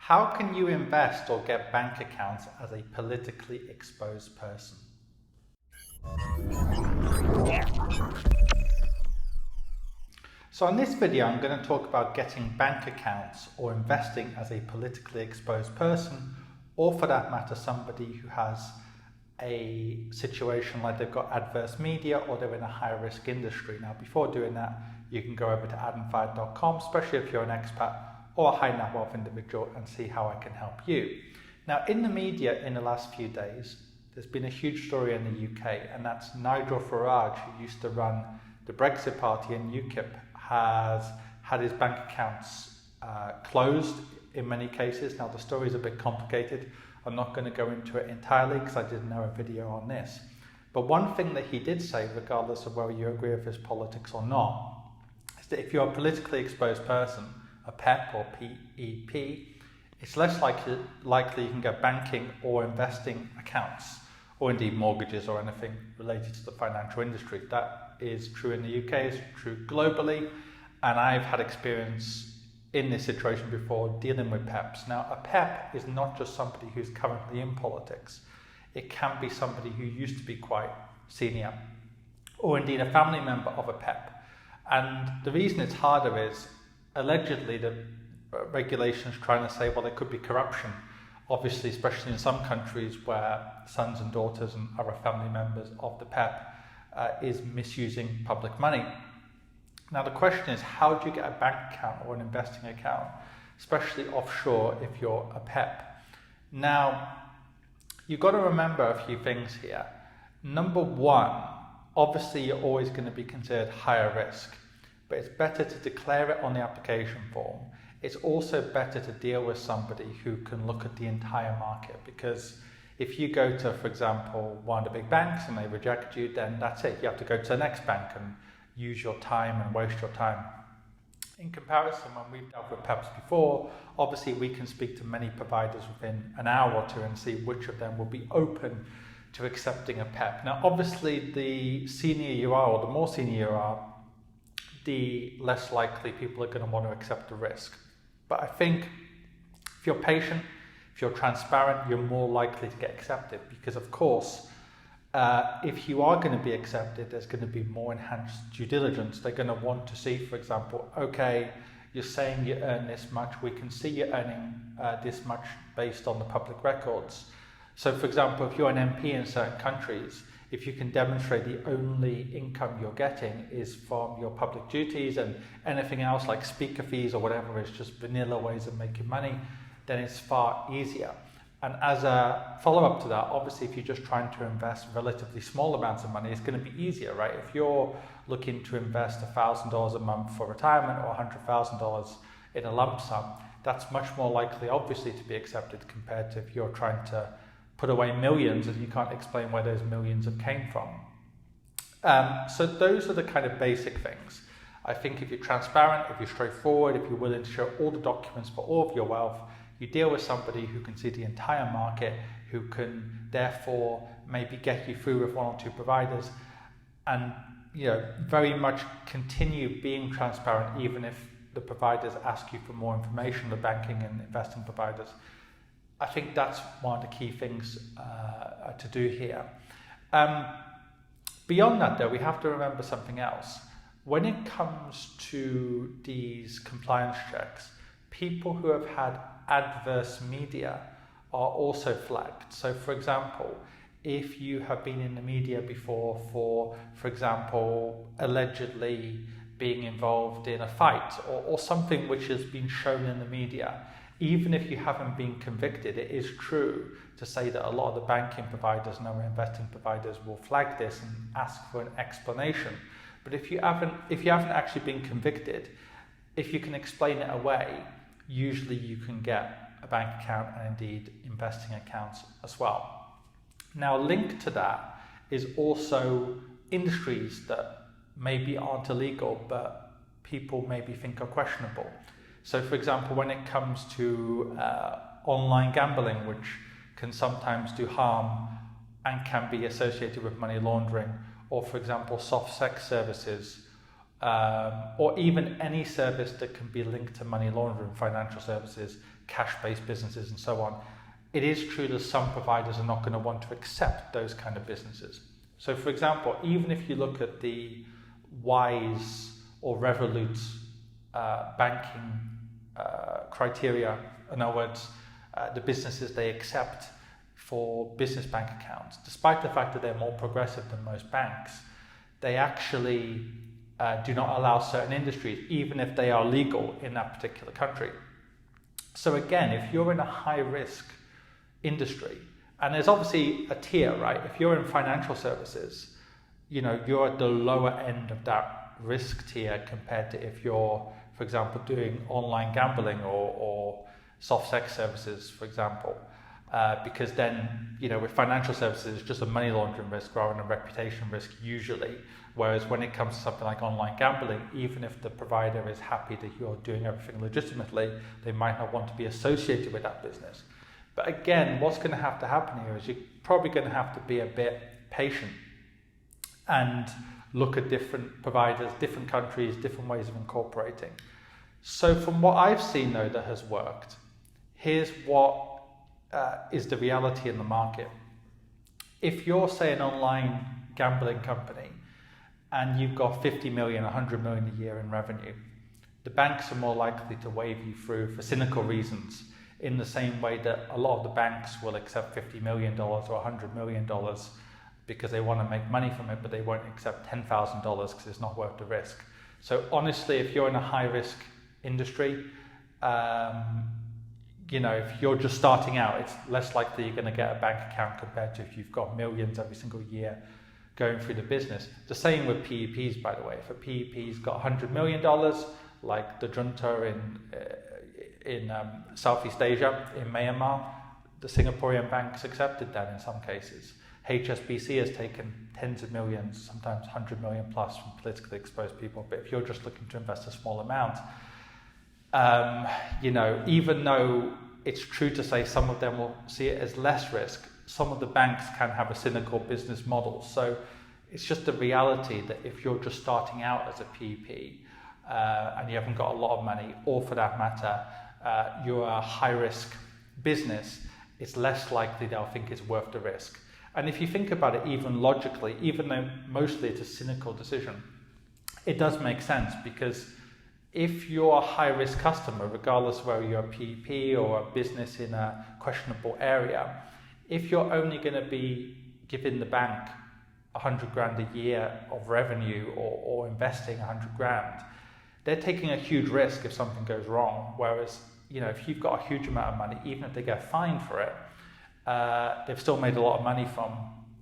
How can you invest or get bank accounts as a politically exposed person? So in this video, I'm going to talk about getting bank accounts or investing as a politically exposed person, or for that matter, somebody who has a situation like they've got adverse media or they're in a high risk industry. Now, before doing that, you can go over to adamfire.com, especially if you're an expat or a high net wealth individual, and see how I can help you. Now, in the media in the last few days, there's been a huge story in the UK, and that's Nigel Farage, who used to run the Brexit Party, and UKIP has had his bank accounts closed in many cases. Now, the story is a bit complicated. I'm not going to go into it entirely because I didn't know a video on this. But one thing that he did say, regardless of whether you agree with his politics or not, is that if you're a politically exposed person, a PEP or PEP, it's less likely you can get banking or investing accounts, or indeed mortgages or anything related to the financial industry. That is true in the UK, it's true globally, and I've had experience in this situation before dealing with PEPs. Now, a PEP is not just somebody who's currently in politics. It can be somebody who used to be quite senior, or indeed a family member of a PEP. And the reason it's harder is, allegedly, the regulations trying to say, well, there could be corruption, obviously, especially in some countries where sons and daughters and other family members of the PEP is misusing public money. Now, the question is, how do you get a bank account or an investing account, especially offshore if you're a PEP? Now, you've got to remember a few things here. Number one, obviously, you're always going to be considered higher risk, but it's better to declare it on the application form. It's also better to deal with somebody who can look at the entire market, because if you go to, for example, one of the big banks and they reject you, then that's it. You have to go to the next bank and use your time and waste your time. In comparison, when we've dealt with PEPs before, obviously we can speak to many providers within an hour or two and see which of them will be open to accepting a PEP. Now, obviously, the senior you are, or the more senior you are, the less likely people are going to want to accept the risk. But I think if you're patient, if you're transparent, you're more likely to get accepted, because of course, if you are going to be accepted, there's going to be more enhanced due diligence. They're going to want to see, for example, okay, you're saying you earn this much, we can see you're earning this much based on the public records. So, for example, if you're an MP in certain countries, if you can demonstrate the only income you're getting is from your public duties and anything else like speaker fees or whatever is just vanilla ways of making money, then it's far easier. And as a follow-up to that, obviously, if you're just trying to invest relatively small amounts of money, it's going to be easier, right? If you're looking to invest $1,000 a month for retirement or $100,000 in a lump sum, that's much more likely, obviously, to be accepted compared to if you're trying to put away millions and you can't explain where those millions have came from. So those are the kind of basic things. I think if you're transparent, if you're straightforward, if you're willing to show all the documents for all of your wealth, you deal with somebody who can see the entire market, who can therefore maybe get you through with one or two providers, and very much continue being transparent even if the providers ask you for more information, the banking and investing providers. I think that's one of the key things to do here. Beyond that, though, we have to remember something else. When it comes to these compliance checks, people who have had adverse media are also flagged. So, for example, if you have been in the media before for example, allegedly being involved in a fight or something which has been shown in the media, even if you haven't been convicted, it is true to say that a lot of the banking providers and other investing providers will flag this and ask for an explanation. But if you haven't actually been convicted, if you can explain it away, usually you can get a bank account and indeed investing accounts as well. Now, linked to that is also industries that maybe aren't illegal, but people maybe think are questionable. So, for example, when it comes to online gambling, which can sometimes do harm and can be associated with money laundering, or, for example, soft sex services, or even any service that can be linked to money laundering, financial services, cash-based businesses and so on, it is true that some providers are not going to want to accept those kind of businesses. So for example, even if you look at the Wise or Revolut banking criteria, in other words, the businesses they accept for business bank accounts, despite the fact that they're more progressive than most banks, they actually do not allow certain industries, even if they are legal in that particular country. So again, if you're in a high-risk industry, and there's obviously a tier, right? If you're in financial services, you're at the lower end of that risk tier compared to if you're, for example, doing online gambling or soft sex services, for example. Because then, with financial services, it's just a money laundering risk rather than a reputation risk usually. Whereas when it comes to something like online gambling, even if the provider is happy that you're doing everything legitimately, they might not want to be associated with that business. But again, what's going to have to happen here is you're probably going to have to be a bit patient and look at different providers, different countries, different ways of incorporating. So from what I've seen, though, that has worked, here's what is the reality in the market. If you're, say, an online gambling company and you've got 50 million, 100 million a year in revenue, the banks are more likely to wave you through for cynical reasons, in the same way that a lot of the banks will accept $50 million or $100 million because they want to make money from it, but they won't accept $10,000 because it's not worth the risk. So honestly, if you're in a high-risk industry, if you're just starting out, it's less likely you're going to get a bank account compared to if you've got millions every single year going through the business. The same with PEPs, by the way. If a PEP's got $100 million, like the junta in Southeast Asia, in Myanmar, the Singaporean banks accepted that in some cases. HSBC has taken tens of millions, sometimes 100 million plus from politically exposed people. But if you're just looking to invest a small amount, even though it's true to say some of them will see it as less risk, some of the banks can have a cynical business model. So it's just the reality that if you're just starting out as a PEP and you haven't got a lot of money, or for that matter, you're a high-risk business, it's less likely they'll think it's worth the risk. And if you think about it even logically, even though mostly it's a cynical decision, it does make sense, because if you're a high-risk customer, regardless of whether you're a PEP or a business in a questionable area, if you're only going to be giving the bank 100 grand a year of revenue or investing 100 grand, they're taking a huge risk if something goes wrong. Whereas, if you've got a huge amount of money, even if they get fined for it, they've still made a lot of money from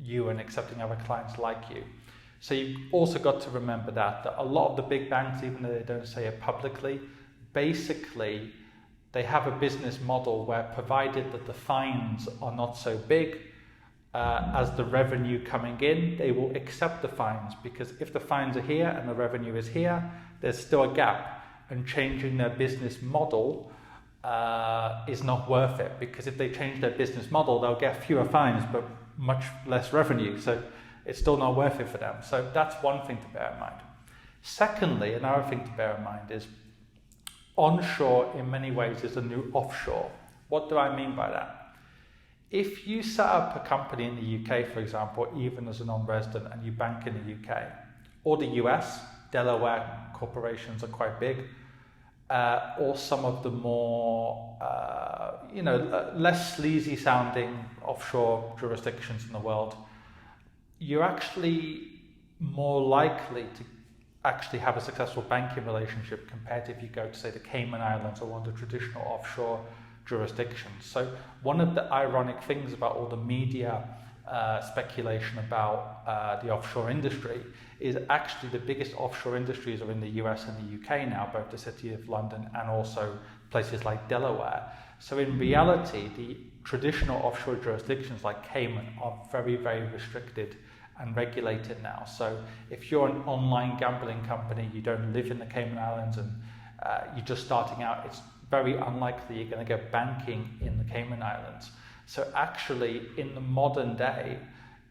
you and accepting other clients like you. So you've also got to remember that a lot of the big banks, even though they don't say it publicly, basically they have a business model where, provided that the fines are not so big, as the revenue coming in, they will accept the fines, because if the fines are here and the revenue is here, there's still a gap, and changing their business model is not worth it, because if they change their business model, they'll get fewer fines but much less revenue. So it's still not worth it for them. So that's one thing to bear in mind. Secondly, another thing to bear in mind is onshore in many ways is the new offshore. What do I mean by that? If you set up a company in the UK, for example, even as a non-resident, and you bank in the UK, or the US, Delaware corporations are quite big, or some of the more, less sleazy sounding offshore jurisdictions in the world, you're actually more likely to actually have a successful banking relationship compared to if you go to, say, the Cayman Islands or one of the traditional offshore jurisdictions. So one of the ironic things about all the media speculation about the offshore industry is actually the biggest offshore industries are in the US and the UK now, both the City of London and also places like Delaware. So in reality, the traditional offshore jurisdictions like Cayman are very, very restricted and regulated now. So if you're an online gambling company, you don't live in the Cayman Islands, and you're just starting out, it's very unlikely you're going to get banking in the Cayman Islands. So actually, in the modern day,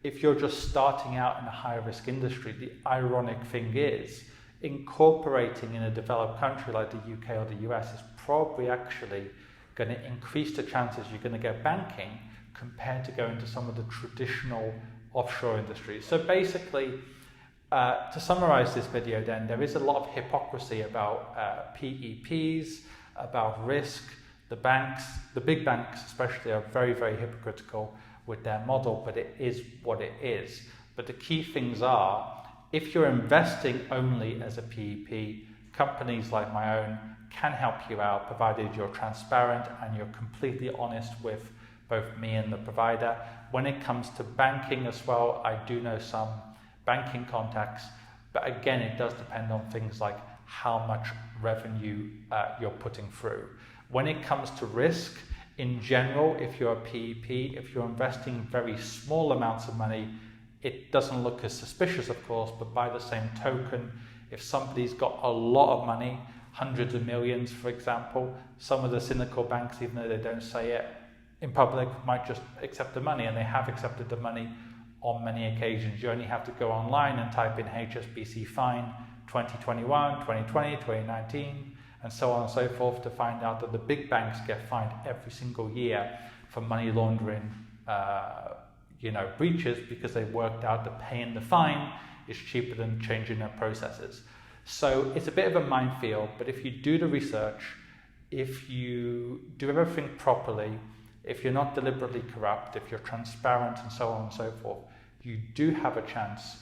if you're just starting out in a high-risk industry, the ironic thing is incorporating in a developed country like the UK or the US is probably actually going to increase the chances you're going to get banking compared to going to some of the traditional offshore industries. So basically, to summarize this video then, there is a lot of hypocrisy about PEPs, about risk. The banks, the big banks especially, are very, very hypocritical with their model, but it is what it is. But the key things are, if you're investing only as a PEP, companies like my own can help you out, provided you're transparent and you're completely honest with both me and the provider. When it comes to banking as well, I do know some banking contacts, but again, it does depend on things like how much revenue you're putting through. When it comes to risk, in general, if you're a PEP, if you're investing very small amounts of money, it doesn't look as suspicious, of course, but by the same token, if somebody's got a lot of money, hundreds of millions, for example, some of the cynical banks, even though they don't say it in public, might just accept the money, and they have accepted the money on many occasions. You only have to go online and type in HSBC fine 2021, 2020, 2019, and so on and so forth to find out that the big banks get fined every single year for money laundering breaches, because they worked out that paying the fine is cheaper than changing their processes. So it's a bit of a minefield, but if you do the research, if you do everything properly, if you're not deliberately corrupt, if you're transparent and so on and so forth, you do have a chance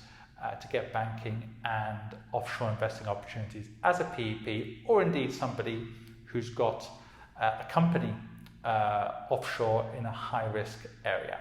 to get banking and offshore investing opportunities as a PEP, or indeed somebody who's got a company offshore in a high risk area.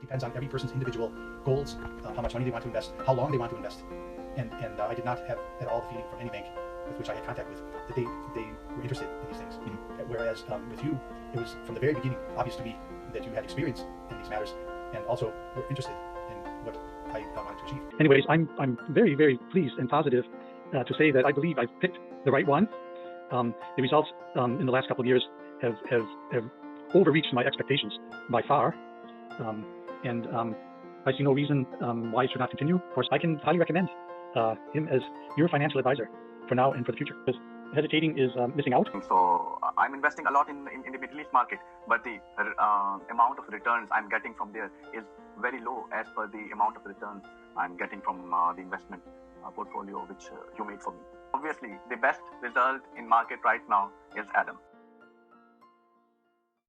Depends on every person's individual goals, how much money they want to invest, how long they want to invest. And I did not have at all the feeling from any bank with which I had contact with that they were interested in these things. Mm-hmm. Whereas with you, it was from the very beginning obvious to me that you had experience in these matters and also were interested in what I wanted to achieve. Anyways, I'm very, very pleased and positive to say that I believe I've picked the right one. The results in the last couple of years have overreached my expectations by far. And I see no reason why it should not continue. Of course, I can highly recommend him as your financial advisor for now and for the future, because hesitating is missing out. So I'm investing a lot in the Middle East market, but the amount of returns I'm getting from there is very low as per the amount of returns I'm getting from the investment portfolio which you made for me. Obviously, the best result in market right now is Adam.